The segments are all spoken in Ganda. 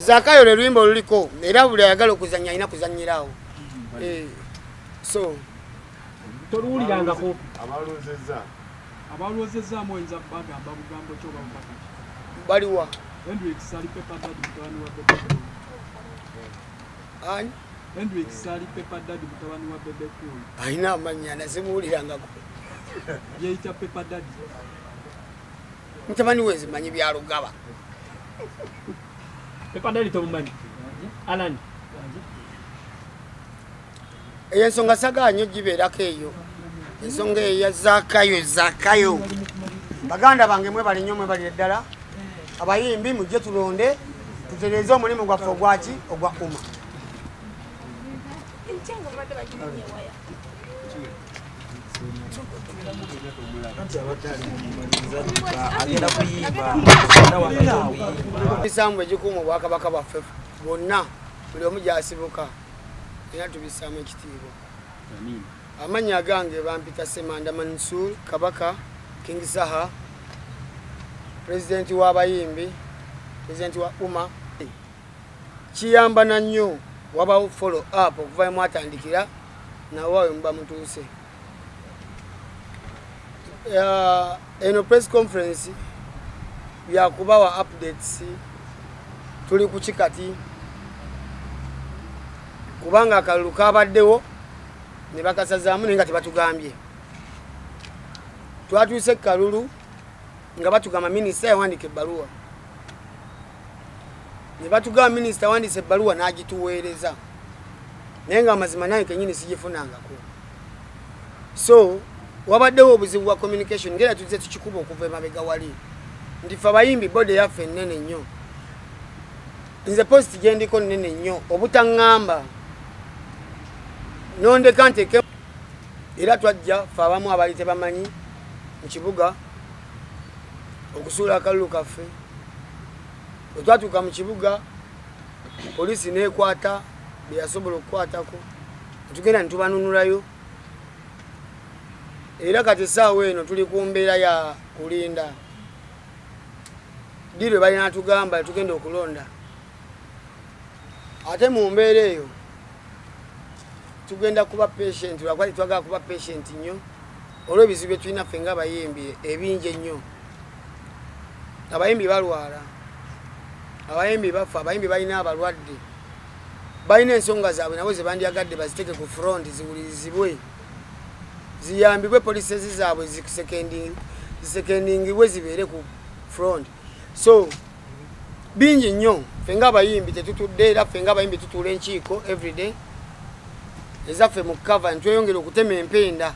Zakayo le lwimbo luliko era buli ayagala okuzannya ina kuzannyirawo. So toluwuliranga ko abalozezza mwenza bagamba bugambo kyo bamupaka baliwa Hendrik Sali Pepper Daddy mutabani wa Bebe ani Hendrik Sali Pepper Daddy mutabani wa Bebe Cool aina amanya nazimuwulirangako yeita Pepper Daddy mutabani wezi manyi byalugaba Pepper Daddy tomumanyi Alan ensonga saganyo gibeerako eyo ensonga eya Zakayo baganda bange mwe bali nnyo mwe bali eddala abayimbi mujje tulonde tutereeze omulimu gwaffe ogwaki ogwa uma bisaamu egikuuma obwakabaka bwaffe bonna buli omu gyasibuka era tubisaamu ekitiibwa. Amanya gange bampita Semanda Mansour Kabaka King Saha president w'abayimbi president wa uma kiyamba na nnyo wabawo follow up okuva mwatandikira nawawe mba mutuuse eno press conference yakubawa updates tuli ku kikati kubanga akalulu kabaddewo ne bakasazaamu nenga tebatugambye twatuuse kalulu nga batugamba minisita yawandika ebbaluwa ne batugamba minisita yawandise ebbaluwa n'agituweereza naye nga amazima naye kenyini sigifunangako. So wabaddewo obuzibu bwa communication ngera tuze tukikuba okuva emabega wali nti ffe abayimbi bode yaffe nnene nnyo nze post gye ndiko nnene nnyo obutaŋŋamba nondeka nteke era twajja ffe abamu abali tebamanyi mu kibuga okusuula akalulu kaffe bwe twatuuka mu kibuga poliisi neekwata bye yasobola okukwatako netugenda ne tubanunulayo era kati essaawa eno tuli ku mbeera ya kulinda ddi lwe balina tugamba tugenda okulonda ate mu mbeera eyo tugenda kuba patient lwakwali twagala kuba patient nnyo olw'ebizibu bye tulina ffe ng'abayimbi ebingi ennyo. Abayimbi balwala, abayimbi bafa, abayimbi balina abalwadde, balina ensonga zaabwe nabo ze bandyagadde baziteke ku front ziwulirizibwe ziyambibwe police zaabwe zisekendingibwe zibeere ku front. So bingi nnyo ffe ng'abayimbi tetutudde era ffe ng'abayimbi tutuula enkiiko everyday ezaffe mu cover ntweyongera okutema empenda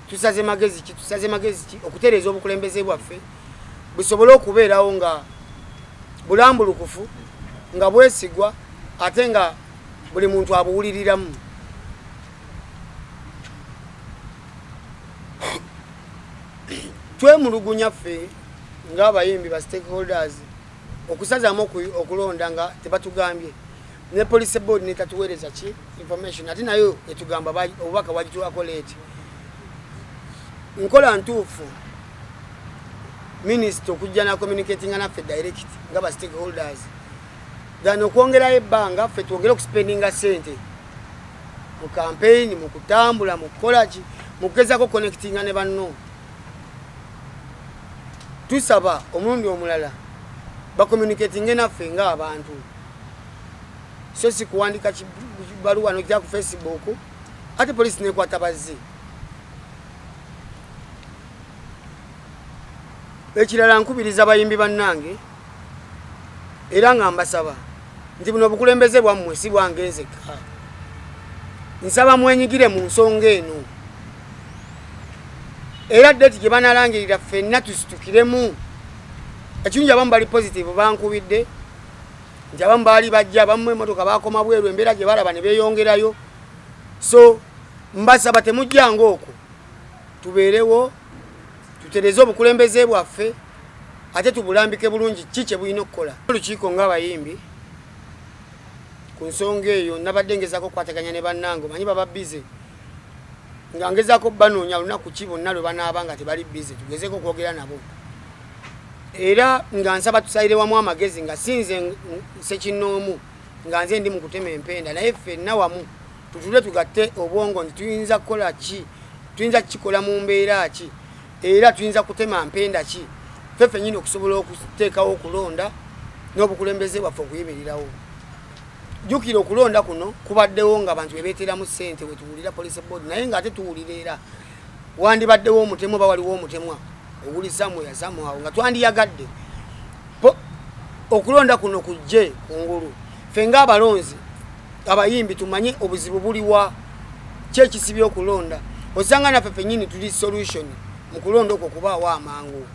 tusaze magezi ki okutereeza obukulembeze bwaffe busobole okubeerawo nga bulambulukufu nga bwesigwa ate nga buli muntu abuwuliriramu. Twemulugunya ffe ng'abayimbi ba stakeholders okusazaamu okulonda nga tebatugambye ne police board netatuweereza ki information ate nayo etugamba obubaka wagituwako leeti. Nkola ntuufu minister okujja na communicating naffe direct nga ba stakeholders than okwongerayo ebbanga ffe twongere okuspendinga sente mu campaign mu kutambula mu kukola ki mu kugezaako connectinga ne banno. Tusaba omulundi omulala bacommunicating naffe ng'abantu so si kuwandika kibaluwa nojja ku Facebook ate poliisi nekwata bazze. Ekirala nkubiriza abayimbi bannange era nga mbasaba nti buno obukulembeze bwammwe si bwange nzekka. Nsaba mwenyigire mu nsonga eno era ddeeti gye banalangirira ffenna tusitukiremu. Ekirungi abamu bali positive bankubidde nti abamu baali bajja abamu emmotoka bakoma bweru embeera gye balaba ne beeyongerayo. So mbasaba temujjanga okwo tubeerewo tutereze obukulembeze bwaffe ate tubulambike bulungi ki kye bulina okukola. Olukiiko ng'abayimbi ku nsonga eyo nabadde ngezaako okukwataganya ne bannange manyi baba bize nga ngezaako banoonya lunaku ki bonna lwe banaaba nga tebali bize tugezeeko okwogera nabo era nga nsaba tusalire wamu amagezi nga sinze Ssekinoomu nga nze ndi mu kutema empenda naye ffenna wamu tutule tugatte obwongo nti tuyinza kukola ki tuyinza kikola mu mbeera ki era tuyinza kutema mpenda ki ffe nyine okusobola okuteekawo okulonda n'obukulembeze bwaffe okuyimirirawo. Jjukira okulonda kuno kubaddewo nga abantu bebeeteramu ssente we tuwulira police board naye ng'ate tuwulira era wandibaddewo omutemu oba waliwo omutemwa oguli samuyasamuawo nga twandiyagadde okulonda kuno kujje kungulu ffe ng'abalonzi abayimbi tumanye obuzibu buliwa kyekisibye okulonda osanga naffe ffennyini tuli solution mu kulonda okwo kubaawo amangu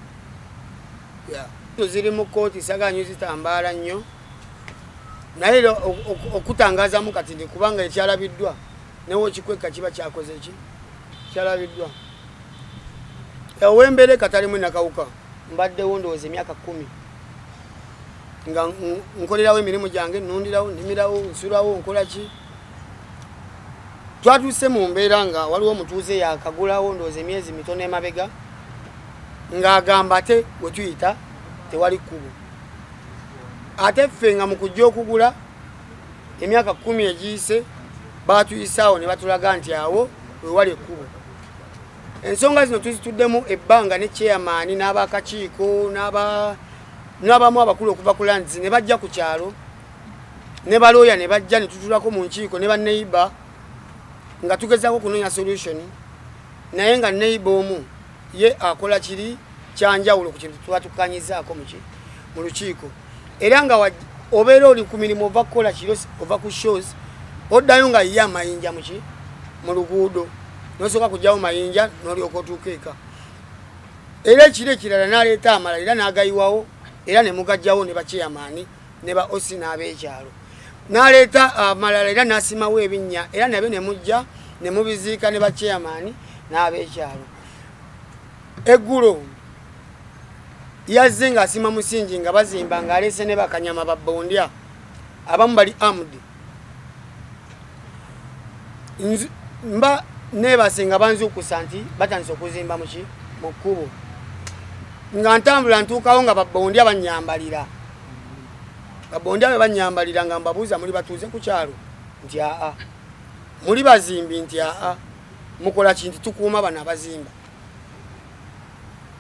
ziri mu kooti saganyo zitambaala nnyo naye okutangazamu kati ndi kubanga ekyalabiddwa newo ekikweka kiba kyakoze ki kyalabiddwa ow'embeera katalimu nakawuka mbaddewo ndowooza emyaka 10 nga nkolerawo emirimu gyange nnundirawo ndimirawo nsulawo nkola ki twatuuse mu mbeera nga waliwo omutuuze yakagulawo ndowooza emyezi mitono emabega ng'agamba ate we tuyita tewali kkubo ate ffe nga mu kujja okugula emyaka 10 egiyise baatuyisaawo ne batulaga nti awo wewali ekkubo. Ensonga zino tuzituddemu ebbanga ne chairman n'abakakiiko n'abamu abakulu okuva ku lands ne bajja ku kyalo ne balooya ne bajja ne tutulako mu nkiiko ne banneiba nga tugezaako kunoonya solution naye nga neiba omu ye akola kiri kyanjawulo ku kintu tuba tukanyizaako mu lukiiko era nga obeera oli ku mirimu ova kukola kiro ova ku shows oddayo nga ye amayinja mu luguudo nosooka kujjawo mayinja n'olyoka otuuka eka era ekiro ekirala n'aleeta amala era n'agayiwawo era ne mugajjawo ne bachairman ne ba osi n'ab'ekyalo n'aleeta amalala era n'asimawo ebinnya era nabyo ne mujja ne mubiziika ne bachairman n'ab'ekyalo. Eggulo yazze ng'asima musingi nga bazimba ng'aleese ne bakanyama babbondya abamu bali armed mba nebase nga banzukusa nti batandise okuzimba mu kkubo nga ntambula ntuukawo nga babbondya banyambalira babbondya be banyambalira nga mbabuuza muli batuuze ku kyalo nti aa muli bazimbi nti aa mukola kinti tukuuma bano abazimba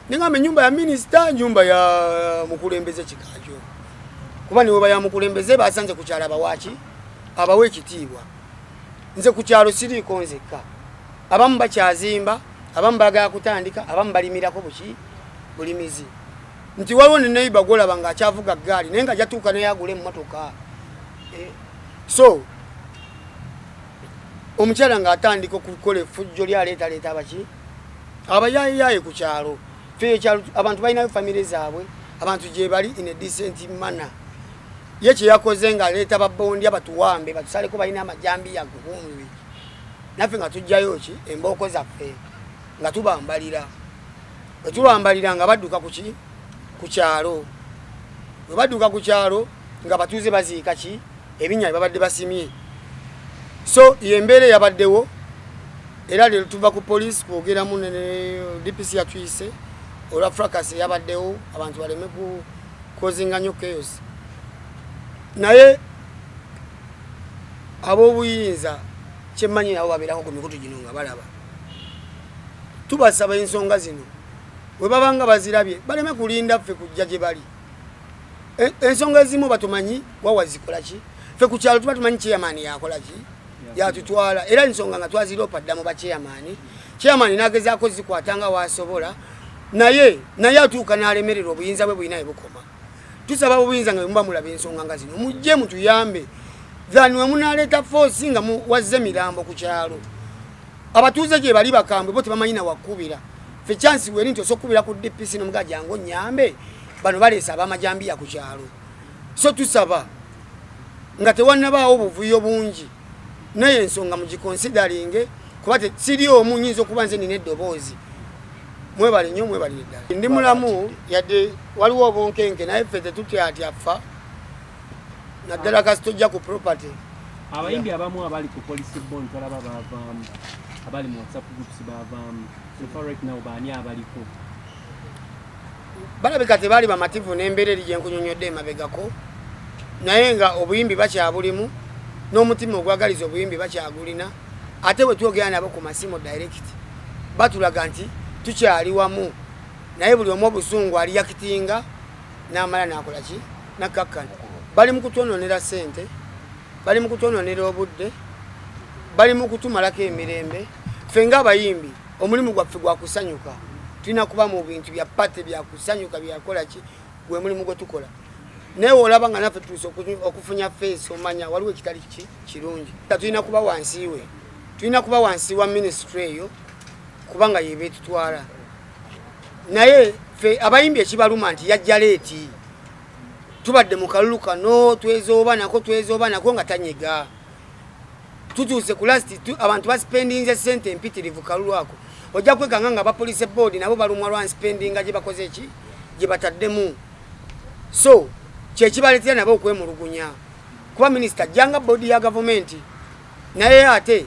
ningambe nyumba ya minisita nyumba ya mukulembeze kikaajo kuba niwe baya mukulembeze basanze ku kyalo abawaki abawe ekitiibwa nze ku kyalo siriiko nzekka abamu bakyazimba abamu bagala kutandika abamu balimirako bulimizi nti waliwo ne neiba golaba nga akyavuga ggaali naye nga jatuuka neyagula emmotoka so omukyala ng'atandika okukola effujjo lyaleetaleeta abayayiyayi ku kyalo abantu balinayo famire zaabwe abantu gye bali in a decent manner ye kyeyakoze ng'aleeta babbondya batuwambe batusaleko balina amajambiya guhumbi naffe nga tujjayo ki embooko zaffe nga tubambalira bwe tubambalira nga badduka ku kyalo bwe badduka ku kyalo nga batuuze baziika ki ebinnya bye babadde basimye so yembeera yabaddewo era leero tuva ku poliisi kwogeramu ne DPC yatuyise olwa fracas yabaddewo abantu baleme kukozinga nnyo chaos naye ab'obuyinza kyemmanyi nabo babeerako ku mikutu gino nga balaba tubasaba ensonga zino bwe babanga bazirabye baleme kulinda ffe kujja gye bali ensonga ezimu batumanyi wawa zikola ki ffe ku kyalo tuba tumanyi chairman yakola ki yatutwala era ensonga nga twaziropa dda mu bachairman n'agezaako zikwatanga waasobola naye atuuka n'alemerera obuyinza bwe bulina ebukoma tusaba obuyinza nga muba mulaba ensonga nga zino mujje mutuyambe thani we munaleeta force nga wazze mirambo ku kyalo abatuuze gye bali bakambwe bo tebamanyi na wakkubira ffe chansi weri nti osokkubira ku DPC n'omuga jangu onyambe bano baleesa ab'amajambiya ku kyalo so tusaba nga tewannabaawo obuvuyo bungi naye ensonga mugikonsideringe kuba siri omu nyinza okuba nze nina eddoboozi mwebale nnyo mwebalire ddala ndi mulamu yadde waliwo obunkenke naye ffe tetutyatyafa naddala kasi tojja ku property abayimbi abamu abali ku police bond twalaba bavaamu abali mu WhatsApp groups bavaamu so far right now baani abaliko balabika tebaali bamativu n'embeera eri gye nkunyonyodde emabegako naye nga obuyimbi bakyabulimu n'omutima ogwagaliza obuyimbi bakyagulina ate bwe twogera nabo ku masimu direct batulaga nti tukyali wamu naye buli omu obusungu aliyakitinga n'amala n'akola ki nakkakkana bali mu kutwononera ssente bali mu kutwononera obudde bali mu kutumalako emirembe ffe ng'abayimbi omulimu gwaffe gwa kusanyuka tulina kuba mu bintu bya pate bya kusanyuka byakola ki gwe mulimu gwe tukola naye olaba nga naffe tuuse okufunya feesi omanya waliwo ekitali kirungi tulina kuba wansi we tulina kuba wansi wa ministry eyo kubanga yeba etutwala naye ffe abayimbi ekibaluma nti yajja leeti tubadde mu kalulu kano twezooba nako nga tanyega tutuuse ku lasti abantu baspendinze sente empitirivu kalulu ako ojja kwekanga nga bapolice board nabo balumwa lwa spendinga gye bakoze ki gye bataddemu so kyekibaleetera nabo okwemulugunya kuba minisita jjanga board ya gavumenti naye ate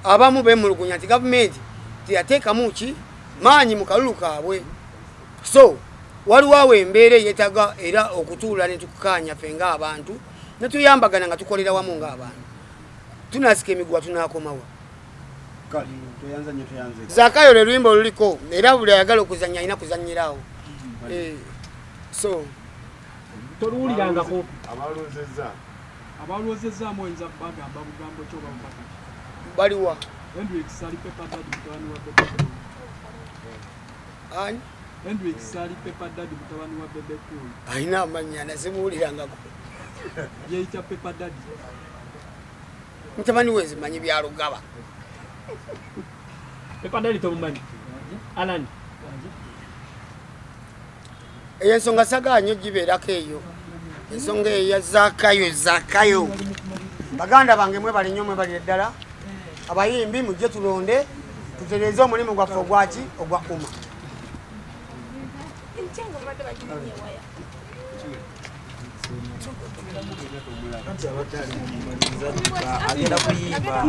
abamu bemulugunya nti gavumenti teyateekamu ki maanyi mu kalulu kaabwe so waliwo awo embeera eyetaga era okutuula ne tukukaanya ffe ng'abantu ne tuyambagana nga tukolera wamu ng'abantu tunasika emiguwa tunaakomawa Zakayo lwe luyimba oluliko era buli ayagala okuzannya alina kuzannyirawo so toluwulirangako abalwozezzaamu oyinza bagamba bugambo ki oba bubaka baliwa Hendrix ali Pepper Daddy mutabani wa Bebe Cool ani Hendrix ali Pepper Daddy mutabani wa Bebe Cool alina amannya nasimuwulirangako yeeyita Pepper Daddy mutabani we zimanyi bya Lugaba Pepper Daddy tomumanyi Alan eyo ensonga sagaanyo gibeerako eyo ensonga eya Zakayo baganda bange mwe bali nnyo mwe bali eddala abayimbi mujje tulonde tutereeze omulimu gwaffe ogwaki ogwa uma agenda kuyiba